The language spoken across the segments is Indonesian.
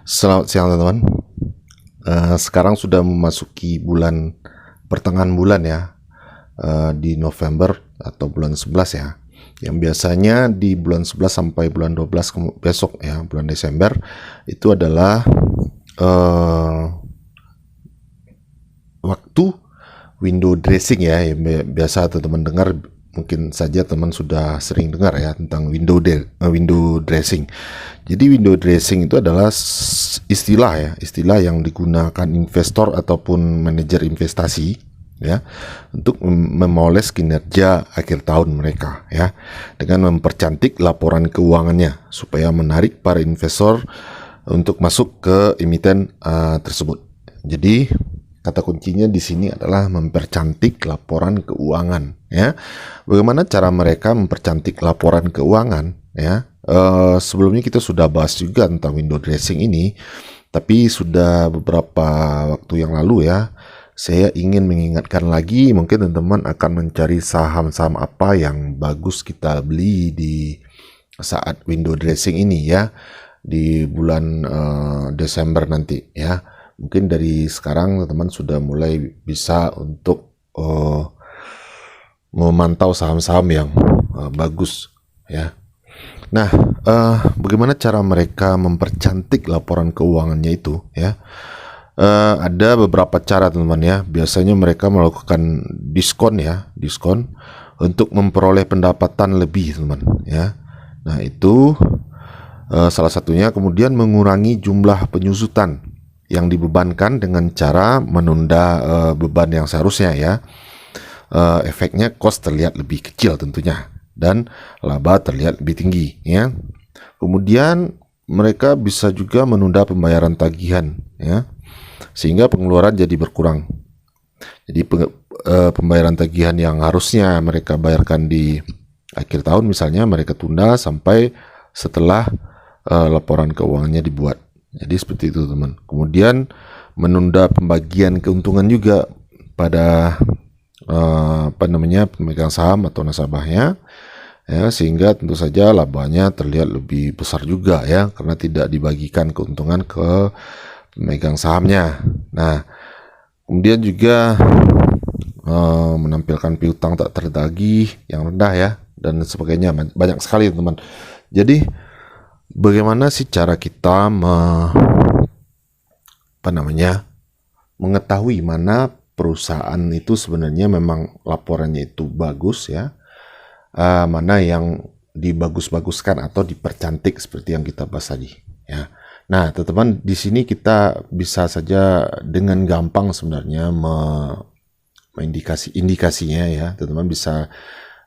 Selamat siang teman-teman. Sekarang sudah memasuki pertengahan bulan ya, di November atau bulan 11 ya. Yang biasanya di bulan 11 sampai bulan 12 besok ya, bulan Desember itu adalah waktu window dressing ya. Yang biasa teman-teman dengar, mungkin saja teman sudah sering dengar ya tentang window dressing. Jadi window dressing itu adalah istilah yang digunakan investor ataupun manajer investasi ya untuk memoles kinerja akhir tahun mereka ya, dengan mempercantik laporan keuangannya supaya menarik para investor untuk masuk ke emiten tersebut. Jadi kata kuncinya di sini adalah mempercantik laporan keuangan ya. Bagaimana cara mereka mempercantik laporan keuangan ya? Sebelumnya kita sudah bahas juga tentang window dressing ini, tapi sudah beberapa waktu yang lalu ya. Saya ingin mengingatkan lagi, mungkin teman-teman akan mencari saham-saham apa yang bagus kita beli di saat window dressing ini ya, di bulan Desember nanti ya. Mungkin dari sekarang teman-teman sudah mulai bisa untuk memantau saham-saham yang bagus ya. Nah, bagaimana cara mereka mempercantik laporan keuangannya itu ya? Ada beberapa cara teman-teman ya. Biasanya mereka melakukan diskon untuk memperoleh pendapatan lebih teman-teman ya. Nah itu salah satunya. Kemudian mengurangi jumlah penyusutan yang dibebankan dengan cara menunda beban yang seharusnya ya. Efeknya cost terlihat lebih kecil tentunya dan laba terlihat lebih tinggi ya. Kemudian mereka bisa juga menunda pembayaran tagihan ya, sehingga pengeluaran jadi berkurang. Jadi pembayaran tagihan yang harusnya mereka bayarkan di akhir tahun misalnya, mereka tunda sampai setelah laporan keuangannya dibuat. Jadi seperti itu teman. Kemudian menunda pembagian keuntungan juga pada pemegang saham atau nasabahnya ya, sehingga tentu saja labanya terlihat lebih besar juga ya, karena tidak dibagikan keuntungan ke pemegang sahamnya. Nah, kemudian juga menampilkan piutang tak tertagih yang rendah ya, dan sebagainya. Banyak sekali teman. Jadi bagaimana sih cara kita mengetahui mana perusahaan itu sebenarnya memang laporannya itu bagus ya, mana yang dibagus-baguskan atau dipercantik seperti yang kita bahas tadi ya. Nah teman-teman, di sini kita bisa saja dengan gampang sebenarnya indikasinya ya. Teman-teman bisa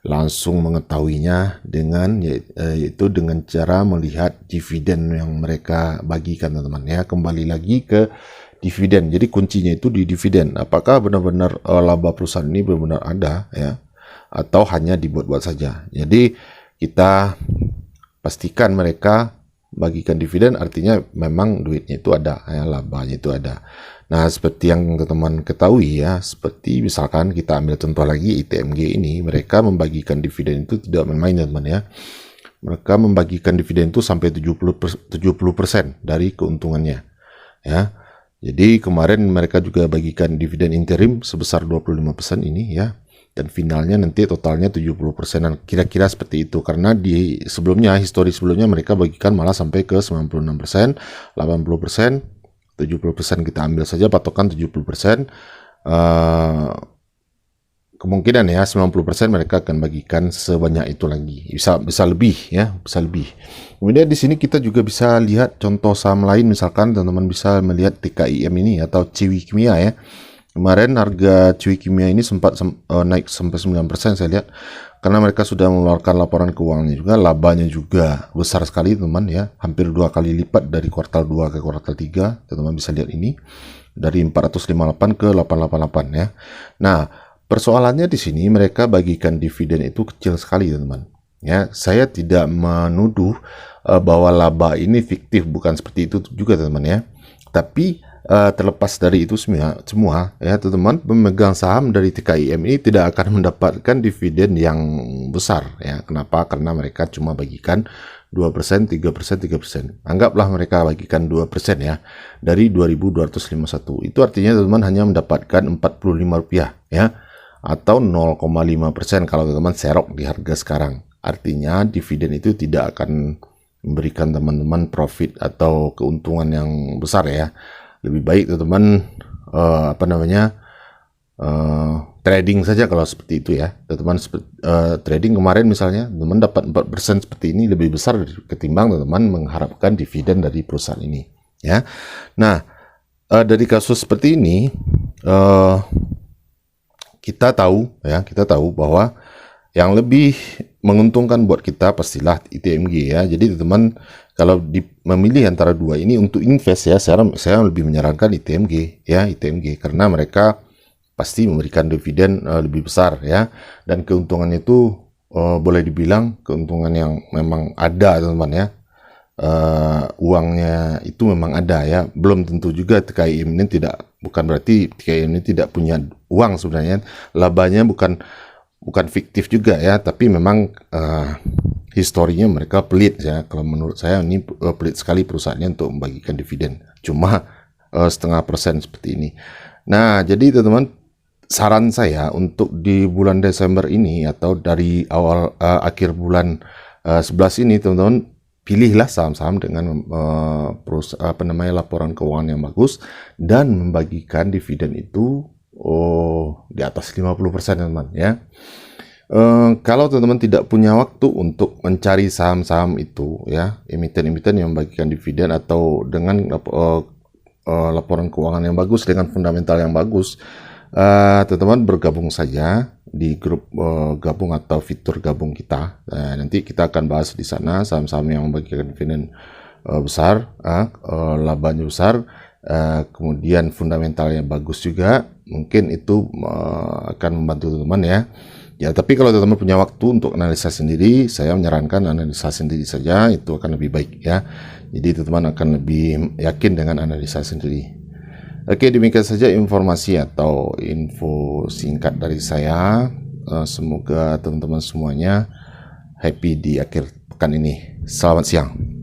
langsung mengetahuinya dengan yaitu dengan cara melihat dividen yang mereka bagikan teman-teman ya. Kembali lagi ke dividen. Jadi kuncinya itu di dividen. Apakah benar-benar laba perusahaan ini benar-benar ada ya, atau hanya dibuat-buat saja. Jadi kita pastikan mereka bagikan dividen, artinya memang duitnya itu ada ya, labanya itu ada. Nah, seperti yang teman-teman ketahui ya, seperti misalkan kita ambil contoh lagi ITMG ini, mereka membagikan dividen itu tidak main-main teman-teman ya. Mereka membagikan dividen itu sampai 70% dari keuntungannya ya. Jadi kemarin mereka juga bagikan dividen interim sebesar 25% ini ya, dan finalnya nanti totalnya 70%, kira-kira seperti itu. Karena di sebelumnya, histori sebelumnya mereka bagikan malah sampai ke 96%, 80%, 70% kita ambil saja patokan 70%. Kemungkinan ya 90% mereka akan bagikan sebanyak itu lagi. Bisa lebih ya, bisa lebih. Kemudian di sini kita juga bisa lihat contoh saham lain, misalkan teman-teman bisa melihat TKIM ini atau Ciwi Kimia ya. Kemarin harga Ciwi Kimia ini sempat naik sampai 9% saya lihat, karena mereka sudah mengeluarkan laporan keuangannya juga, labanya juga besar sekali teman ya, hampir 2 kali lipat dari kuartal 2 ke kuartal 3. Teman-teman bisa lihat ini dari 458 ke 888 ya. Nah, persoalannya di sini mereka bagikan dividen itu kecil sekali teman-teman. Ya, saya tidak menuduh bahwa laba ini fiktif, bukan seperti itu juga teman-teman ya. Tapi terlepas dari itu semua ya teman-teman, pemegang saham dari TKIM ini tidak akan mendapatkan dividen yang besar ya. Kenapa? Karena mereka cuma bagikan 2%, 3%, 3%. Anggaplah mereka bagikan 2% ya, dari 2.251. Itu artinya teman-teman hanya mendapatkan Rp45 ya, atau 0,5% kalau teman-teman serok di harga sekarang. Artinya dividen itu tidak akan memberikan teman-teman profit atau keuntungan yang besar ya. Lebih baik teman-teman trading saja kalau seperti itu ya. Teman-teman trading kemarin misalnya teman dapat 4% seperti ini, lebih besar ketimbang teman mengharapkan dividen dari perusahaan ini ya. Nah, dari kasus seperti ini kita tahu bahwa yang lebih menguntungkan buat kita pastilah ITMG ya. Jadi teman-teman kalau memilih antara dua ini untuk invest ya, saya lebih menyarankan ITMG ya, ITMG karena mereka pasti memberikan dividen lebih besar ya, dan keuntungan itu boleh dibilang keuntungan yang memang ada teman-teman ya. Uangnya itu memang ada ya, belum tentu juga TKIM ini bukan berarti TKIM ini tidak punya uang sebenarnya. Labanya bukan fiktif juga ya, tapi memang historinya mereka pelit ya. Kalau menurut saya ini pelit sekali perusahaannya untuk membagikan dividen cuma 0,5% seperti ini. Nah, jadi teman-teman, saran saya untuk di bulan Desember ini atau dari awal akhir bulan 11 ini teman-teman, pilihlah saham-saham dengan laporan keuangan yang bagus dan membagikan dividen itu di atas 50% teman-teman ya. Kalau teman-teman tidak punya waktu untuk mencari saham-saham itu ya, emiten-emiten yang membagikan dividen atau dengan laporan keuangan yang bagus dengan fundamental yang bagus, teman-teman bergabung saja di grup gabung atau fitur gabung kita. Nanti kita akan bahas di sana saham-saham yang membagikan dividen besar, labanya besar, kemudian fundamentalnya bagus juga. Mungkin itu akan membantu teman-teman ya. Ya, tapi kalau teman-teman punya waktu untuk analisa sendiri, saya menyarankan analisa sendiri saja, itu akan lebih baik ya. Jadi teman-teman akan lebih yakin dengan analisa sendiri. Oke, demikian saja informasi atau info singkat dari saya. Semoga teman-teman semuanya happy di akhir pekan ini. Selamat siang.